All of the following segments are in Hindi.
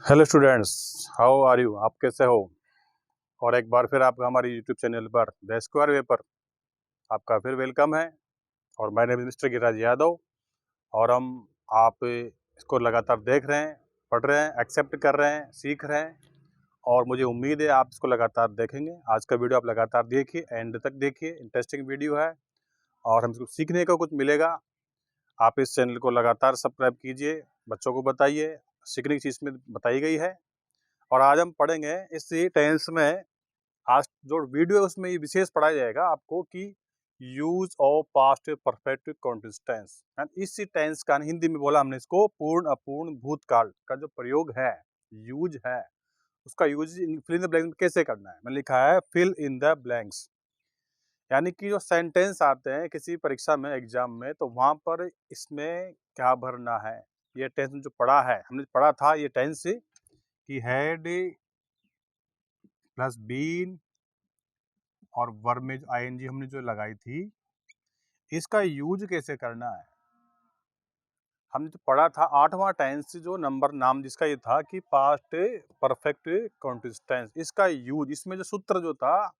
Hello students, how are you? आप कैसे हो? और एक बार फिर आपका हमारे यूट्यूब चैनल पर द स्क्वायर वे पर आपका फिर वेलकम है। और मैं मिस्टर गिरिराज यादव। और हम आप इसको लगातार देख रहे हैं, पढ़ रहे हैं, एक्सेप्ट कर रहे हैं, सीख रहे हैं। और मुझे उम्मीद है आप इसको लगातार देखेंगे। आज का वीडियो आप लगातार देखिए, एंड तक देखिए, इंटरेस्टिंग वीडियो है और हमको सीखने को कुछ मिलेगा। आप इस चैनल को लगातार सब्सक्राइब कीजिए, बच्चों को बताइए, सीखने की चीज़ में बताई गई है। और आज हम पढ़ेंगे इसी टेंस में। आज जो वीडियो है उसमें ये विशेष पढ़ाया जाएगा आपको कि use of past perfect continuous tense. And इसी टेंस का हिंदी में बोला हमने इसको पूर्ण अपूर्ण भूतकाल का जो प्रयोग है, यूज है, उसका use fill in the blanks कैसे करना है। मैंने लिखा है फिल इन द ब्लैंक्स, यानी कि जो सेंटेंस आते हैं किसी परीक्षा में, एग्जाम में, तो वहां पर इसमें क्या भरना है। ये टेंस जो पढ़ा है, हमने पढ़ा था ये टेंस कि हैड प्लस बीन और वर्ब में आईएनजी हमने जो लगाई थी, इसका यूज कैसे करना है। हमने तो पढ़ा था 8वां टेंस जो नंबर नाम जिसका ये था कि पास्ट परफेक्ट कंटीन्यूअस टेंस। इसका यूज, इसमें जो सूत्र जो था,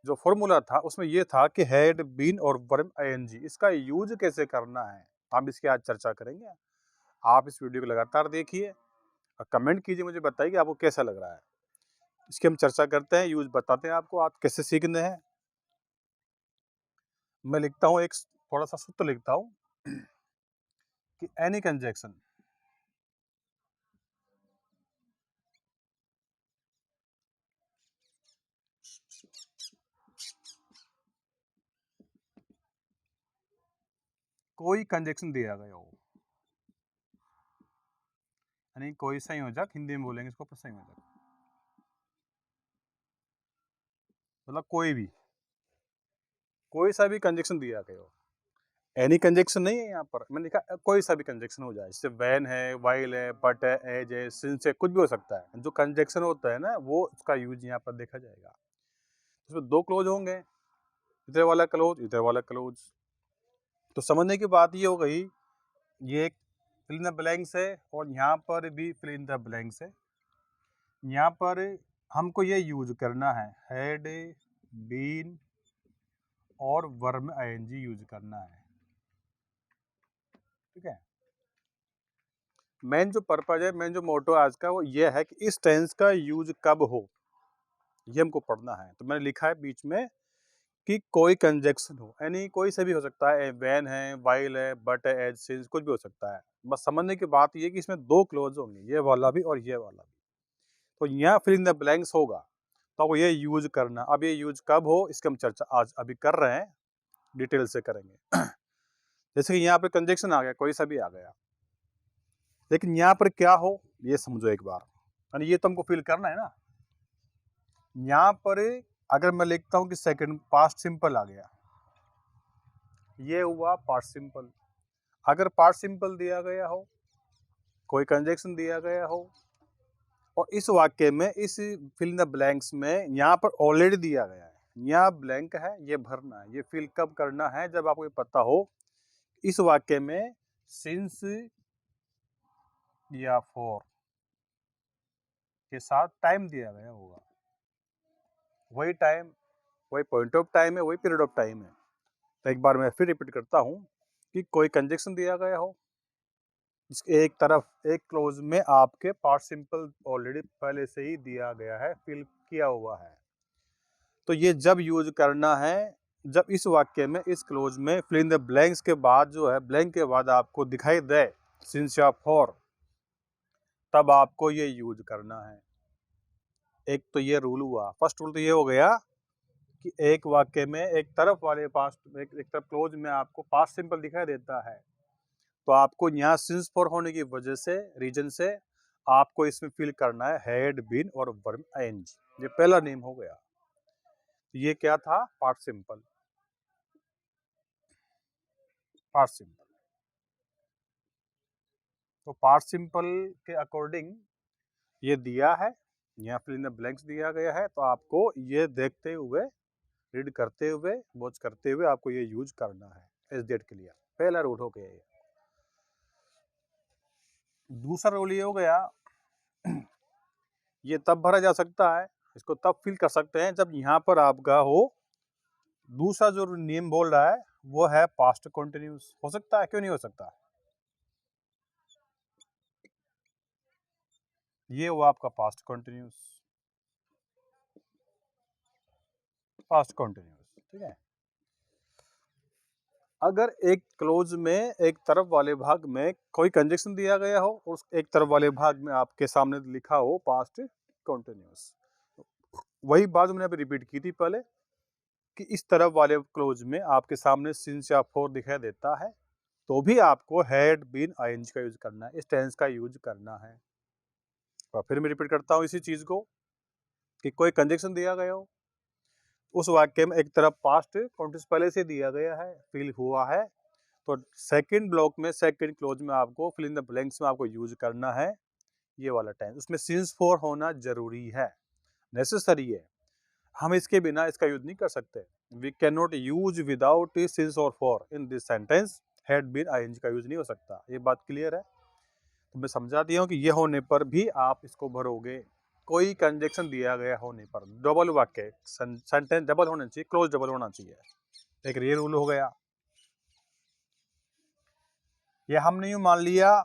जो फॉर्मूला था, उसमें ये था कि हैड बीन और वर्ब आईएनजी, इसका यूज कैसे करना है। हम इसकी आज चर्चा करेंगे। आप इस वीडियो को लगातार देखिए और कमेंट कीजिए, मुझे बताइए कि आपको कैसा लग रहा है। इसकी हम चर्चा करते हैं, यूज बताते हैं आपको आप कैसे सीखने हैं। मैं लिखता हूँ, एक थोड़ा सा सूत्र लिखता हूँ कि एनी कंजक्शन कोई कंजक्शन दिया गया हो, यानी कोई संयोजक, हिंदी में बोलेंगे इसको संयोजक, मतलब कोई सा भी कंजक्शन दिया गया हो। एनी कंजक्शन नहीं है, यहाँ पर मैंने लिखा कोई सा भी कंजक्शन हो जाए, जैसे वैन है, वाइल है, बट है, एज है, सिंस है, कुछ भी हो सकता है। जो कंजक्शन होता है ना, वो उसका यूज यहाँ पर देखा जाएगा। इसमें दो क्लोज होंगे, इधर वाला क्लोज, इधर वाला क्लोज। तो समझने की बात ये हो गई, ये एक फिल इन द ब्लैंक्स है और यहाँ पर भी फिल इन द ब्लैंक्स है। यहाँ पर हमको ये यूज करना है, हैड बीन और वर्ब में आईएनजी यूज करना है। ठीक है। मेन जो पर्पज है, मेन जो मोटो आज का, वो ये है कि इस टेंस का यूज कब हो, ये हमको पढ़ना है। तो मैंने लिखा है बीच में कि कोई कंजक्शन हो, यानी कोई से भी हो सकता है, वैन है, वाइल है, बट है, एज, सिंस, कुछ भी हो सकता है। बस समझने की बात ये कि इसमें दो क्लोज होंगे, ये वाला भी और ये वाला भी। तो यहाँ फिल इन द ब्लैंक्स होगा, तो आपको ये यूज करना। अब ये यूज कब हो, इसकी हम चर्चा आज अभी कर रहे हैं, डिटेल से करेंगे। जैसे कि यहाँ पे कंजक्शन आ गया, कोई सा भी आ गया, लेकिन यहाँ पर क्या हो ये समझो एक बार, यानी ये तो हमको फील करना है ना। यहाँ पर अगर मैं लिखता हूँ कि सेकंड पास्ट सिंपल आ गया, ये हुआ पास्ट सिंपल। अगर पास्ट सिंपल दिया गया हो, कोई कंजक्शन दिया गया हो, और इस वाक्य में, इस फिल इन द ब्लैंक्स में यहाँ पर ऑलरेडी दिया गया है, यहाँ ब्लैंक है, ये भरना है। ये फिल कब करना है, जब आपको ये पता हो इस वाक्य में सिंस या फॉर के साथ टाइम दिया गया होगा। वही टाइम, वही पॉइंट ऑफ टाइम है, वही पीरियड ऑफ टाइम है। तो एक बार मैं फिर रिपीट करता हूँ कि कोई कंजक्शन दिया गया हो, इसके एक तरफ एक क्लोज में आपके पास्ट सिंपल ऑलरेडी पहले से ही दिया गया है, फिल किया हुआ है। तो ये जब यूज करना है, जब इस वाक्य में, इस क्लोज में फिल इन द ब्लैंक्स के बाद जो है, ब्लैंक के बाद आपको दिखाई दे सिंस या फॉर, तब आपको ये यूज करना है। एक तो ये रूल हुआ, फर्स्ट रूल तो ये हो गया कि एक वाक्य में एक तरफ वाले पास्ट, एक तरफ क्लोज में आपको पास्ट सिंपल दिखाई देता है, तो आपको यहाँ सिंस फॉर होने की वजह से, रीजन से, आपको इसमें फिल करना है हैड बीन और वर्ब आईएनजी। ये पहला नेम हो गया। ये क्या था, पास्ट सिंपल, पास्ट सिंपल। तो पास्ट सिंपल के अकॉर्डिंग ये दिया है, यहाँ फिल इन द ब्लैंक्स दिया गया है, तो आपको ये देखते हुए, रीड करते हुए, वॉच करते हुए आपको ये यूज करना है। एस डेट के लिए पहला रूल हो गया। ये दूसरा रूल ये हो गया ये तब भरा जा सकता है, इसको तब फिल कर सकते हैं जब यहाँ पर आपका हो दूसरा जो नेम बोल रहा है वो है पास्ट कंटिन्यूस। हो सकता है, क्यों नहीं हो सकता? ये हुआ आपका पास्ट कंटिन्यूस, पास्ट कंटिन्यूस, ठीक है। अगर एक क्लोज में एक तरफ वाले भाग में कोई कंजक्शन दिया गया हो और उस एक तरफ वाले भाग में आपके सामने लिखा हो पास्ट कंटिन्यूस, वही बात हमने अभी रिपीट की थी पहले कि इस तरफ वाले क्लोज में आपके सामने सिंस या फॉर दिखाई देता है तो भी आपको हैड बीन आईएनजी का यूज करना है, इस टेंस का यूज करना है। और फिर मैं रिपीट करता हूँ इसी चीज को कि कोई कंजक्शन दिया गया हो, उस वाक्य में एक तरफ पास्ट कंटिन्यूस पहले से दिया गया है, फिल हुआ है, तो सेकंड ब्लॉक में सेकंड क्लोज में आपको फिल इन द ब्लैंक्स में आपको यूज करना है ये वाला टेंस। उसमें सिंस फॉर होना जरूरी है, नेसेसरी है। हम इसके बिना इसका यूज नहीं कर सकते। We can not use without since और for in this sentence. Had been ING का यूज नहीं हो सकता। ये बात क्लियर है? तो मैं समझा दिया हूँ कि ये होने पर भी आप इसको भरोगे। कोई कंजक्शन दिया गया होने पर डबल वाक्य सेंटेंस डबल होना चाहिए, क्लोज डबल होना चाहिए। एक ये रूल हो गया। ये हमने यूं मान लिया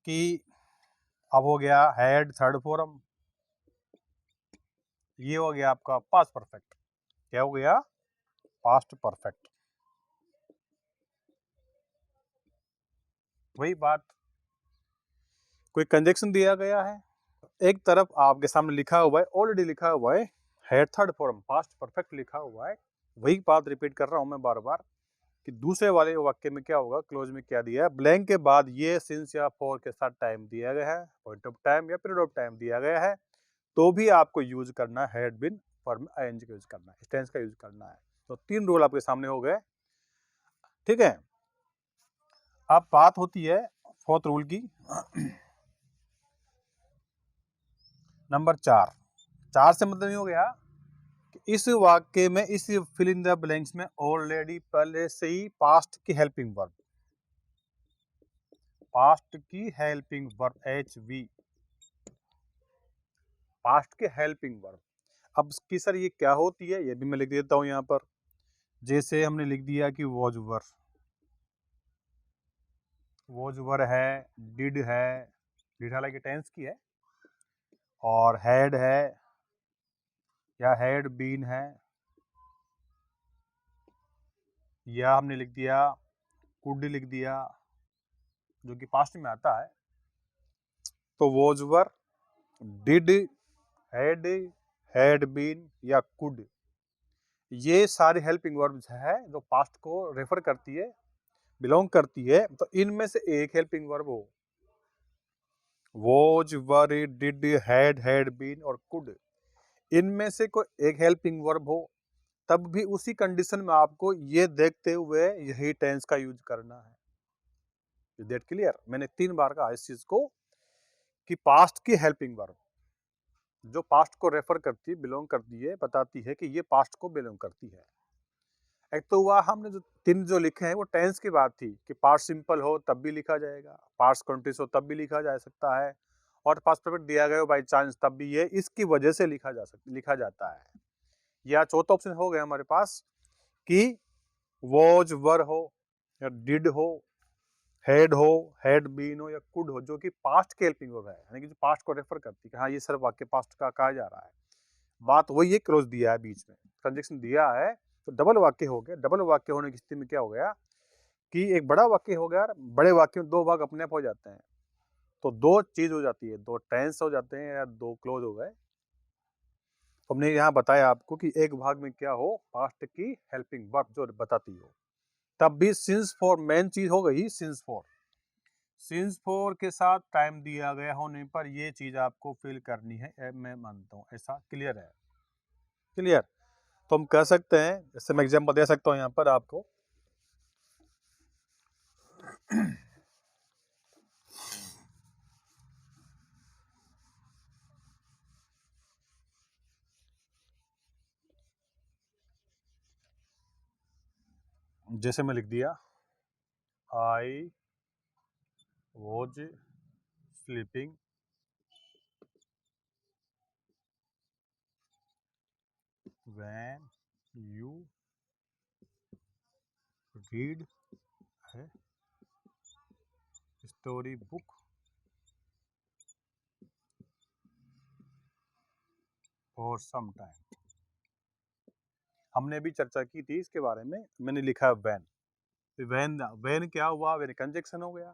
कि अब हो गया हैड थर्ड फॉर्म, ये हो गया आपका पास्ट परफेक्ट। क्या हो गया? Past perfect. वही बात, कोई कंजक्शन दिया गया है, एक तरफ आपके सामने लिखा हुआ है, ऑलरेडी लिखा हुआ है had third form past perfect लिखा हुआ है। वही बात रिपीट कर रहा हूं मैं बार बार कि दूसरे वाले वाक्य में क्या होगा, क्लोज में क्या दिया है, ब्लैंक के बाद ये सिंस या फॉर के साथ टाइम दिया गया है, पॉइंट ऑफ टाइम या पीरियड ऑफ टाइम दिया गया है, तो भी आपको यूज करना है हैड बीन फॉर में आईएनजी का यूज करना है, टेंस का यूज करना है। तो 3 रूल आपके सामने हो गए, ठीक है। अब बात होती है फोर्थ रूल की, नंबर 4। 4 से मतलब ये हो गया कि इस वाक्य में इस फिल इन द ब्लैंक्स में ऑलरेडी पहले से ही पास्ट की हेल्पिंग वर्ब, पास्ट की हेल्पिंग वर्ब HV, पास्ट की हेल्पिंग वर्ब। अब इसकी सर ये क्या होती है, ये भी मैं लिख देता हूं यहाँ पर। जैसे हमने लिख दिया कि वॉज वर है, डिड हालांकि टेंस की है, और हैड है या हैड बीन है, या हमने लिख दिया कुड लिख दिया जो कि पास्ट में आता है। तो was were, did, had been या कुड, ये सारी हेल्पिंग वर्ब्स है जो पास्ट को रेफर करती है, बिलोंग करती है। तो इनमें से एक हेल्पिंग वर्ब हो, was were did had been और कुड, इनमें से कोई एक हेल्पिंग वर्ब हो, तब भी उसी कंडीशन में आपको ये देखते हुए यही टेंस का यूज करना है। Is that clear? मैंने 3 बार कहा इस चीज को कि पास्ट की हेल्पिंग वर्ब जो पास्ट को रेफर करती है, बिलोंग करती है, बताती है कि ये पास्ट को बिलोंग करती है। एक तो हुआ हमने जो 3 जो लिखे हैं वो टेंस की बात थी कि पास्ट सिंपल हो तब भी लिखा जाएगा, पास्ट कंटिन्यूअस हो तब भी लिखा जा सकता है, और पास्ट परफेक्ट दिया गया हो बाई चांस तब भी ये इसकी वजह से लिखा जाता है। या चौथा ऑप्शन हो गया हमारे पास कि वॉज वर हो या डिड हो, हैड हो, हैड बीन हो या कुड हो, जो कि पास्ट के हेल्पिंग वर्ब है, यानी कि जो पास्ट को रेफर करती है। हाँ, ये सर वाक्य पास्ट का कहा जा रहा है। बात वही है, क्लोज दिया है बीच में, कंजक्शन दिया है, तो डबल वाक्य हो गया। डबल वाक्य होने की स्थिति में क्या हो गया कि एक बड़ा वाक्य हो गया, बड़े वाक्य में 2 भाग अपने आप हो जाते हैं, तो 2 चीज हो जाती है, 2 टेंस हो जाते हैं या 2 क्लोज हो गए। हमने यहाँ बताया आपको कि एक भाग में क्या हो, पास्ट की हेल्पिंग वर्ब जो बताती हो, तब भी सिंस फॉर मेन चीज हो गई। सिंस फॉर के साथ टाइम दिया गया होने पर ये चीज आपको फिल करनी है, मैं मानता हूँ। ऐसा क्लियर है? क्लियर? तो हम कह सकते हैं, जैसे मैं एग्जांपल दे सकता हूँ यहाँ पर आपको, जैसे मैं लिख दिया I was sleeping when you read a story book for some time। हमने भी चर्चा की थी इसके बारे में, मैंने लिखा when। when क्या हुआ, when कंजक्शन हो गया।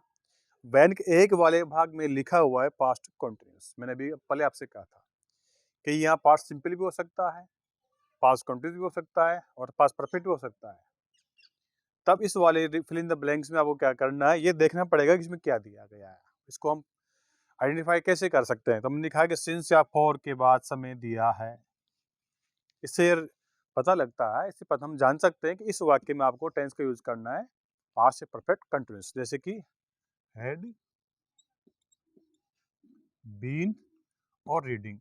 when के एक वाले भाग में लिखा हुआ है पास्ट कंटिन्यूस। मैंने भी पहले आपसे कहा था कि यहाँ पास्ट सिंपल भी हो सकता है, पास्ट कंटिन्यूस भी हो सकता है और पास्ट परफेक्ट भी हो सकता है। तब इस वाले फिल इन द ब्लैंक्स में आपको क्या करना है, ये देखना पड़ेगा कि इसमें क्या दिया गया है। इसको हम आइडेंटिफाई कैसे कर सकते हैं? तो हमने लिखा है कि सिंस या फॉर के बाद समय दिया है। इससे पता लगता है, इससे पता हम जान सकते हैं कि इस वाक्य में आपको टेंस का यूज करना है पास्ट से परफेक्ट कंटिन्यूस। जैसे कि हैड बीन और रीडिंग।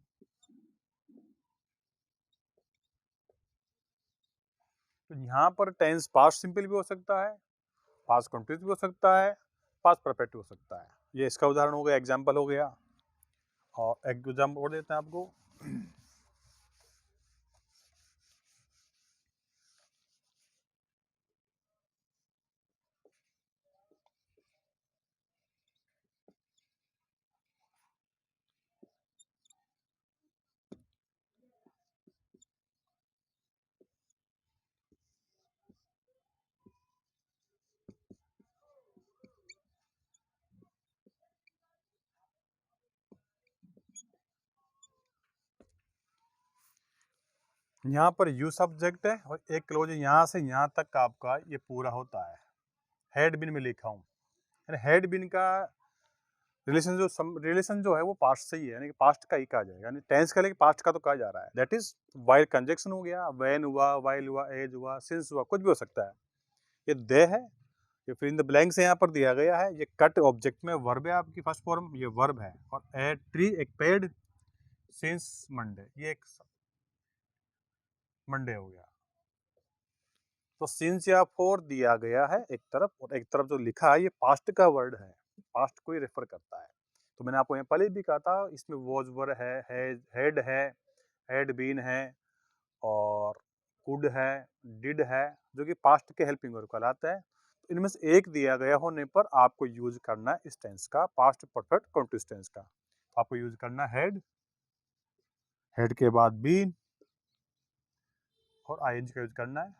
तो यहाँ पर टेंस पास्ट सिंपल भी हो सकता है, पास्ट कंटिन्यूस भी हो सकता है, पास्ट परफेक्ट भी हो सकता है। ये इसका उदाहरण हो गया, एग्जाम्पल हो गया। और एक एग्जाम्पल और देते हैं आपको। यहाँ पर यू सब्जेक्ट है और एक क्लोज यहाँ से यहाँ तक का आपका ये पूरा होता है। हैड बीन में लिखा हूँ, हैड बीन का रिलेशन जो है वो पास्ट से ही है, यानी कि पास्ट का ही कहा जाएगा, यानी टेंस का लेकिन पास्ट का तो कहा जा रहा है। दैट इज वाइल कंजक्शन हो गया, व्हेन हुआ, वाइल हुआ, एज हुआ, सिंस हुआ, कुछ भी हो सकता है। ये दे है, ये फिर इन द ब्लैंक्स यहाँ पर दिया गया है। ये कट ऑब्जेक्ट में वर्ब है, आपकी फर्स्ट फॉर्म ये वर्ब है। और ए ट्री एक पेड़ सिंस मंडे, ये एक मंडे हो गया। तो सिंस या फॉर दिया गया है एक तरफ, और एक तरफ जो लिखा है ये पास्ट का वर्ड है, पास्ट को ही रेफर करता है। तो मैंने आपको यहाँ पहले भी कहा था, इसमें वॉज वर है, हैड है, हैड बीन है, और कुड है, डिड है, जो कि पास्ट के हेल्पिंग वर्ब कहलाता है। तो इनमें से एक दिया गया होने पर आपको यूज करना है इस टेंस का, पास्ट परफेक्ट कंटिन्यूअस टेंस का। तो आपको यूज करना है हैड के बाद बीन और आईएनजी का यूज करना है।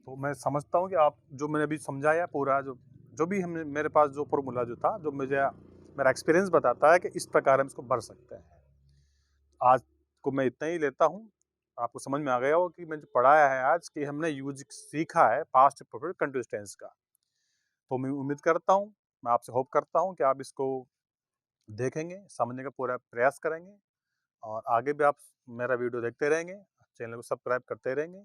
तो मैं समझता हूँ कि आप जो मैंने अभी समझाया पूरा, जो भी हमने मेरे पास जो फॉर्मूला जो था, जो मुझे मेरा एक्सपीरियंस बताता है कि इस प्रकार हम इसको भर सकते हैं। आज को मैं इतना ही लेता हूँ। आपको समझ में आ गया हो कि मैंने जो पढ़ाया है आज, कि हमने यूज सीखा है पास्ट परफेक्ट कंटिन्यूअस टेंस का। तो मैं उम्मीद करता हूँ, मैं आपसे होप करता हूँ कि आप इसको देखेंगे, समझने का पूरा प्रयास करेंगे, और आगे भी आप मेरा वीडियो देखते रहेंगे, चैनल को सब्सक्राइब करते रहेंगे।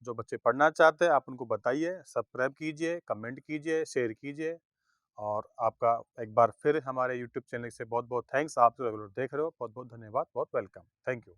जो बच्चे पढ़ना चाहते हैं आप उनको बताइए, सब्सक्राइब कीजिए, कमेंट कीजिए, शेयर कीजिए। और आपका एक बार फिर हमारे यूट्यूब चैनल से बहुत बहुत थैंक्स। आप जो रेगुलर देख रहे हो, बहुत बहुत धन्यवाद, बहुत वेलकम, थैंक यू।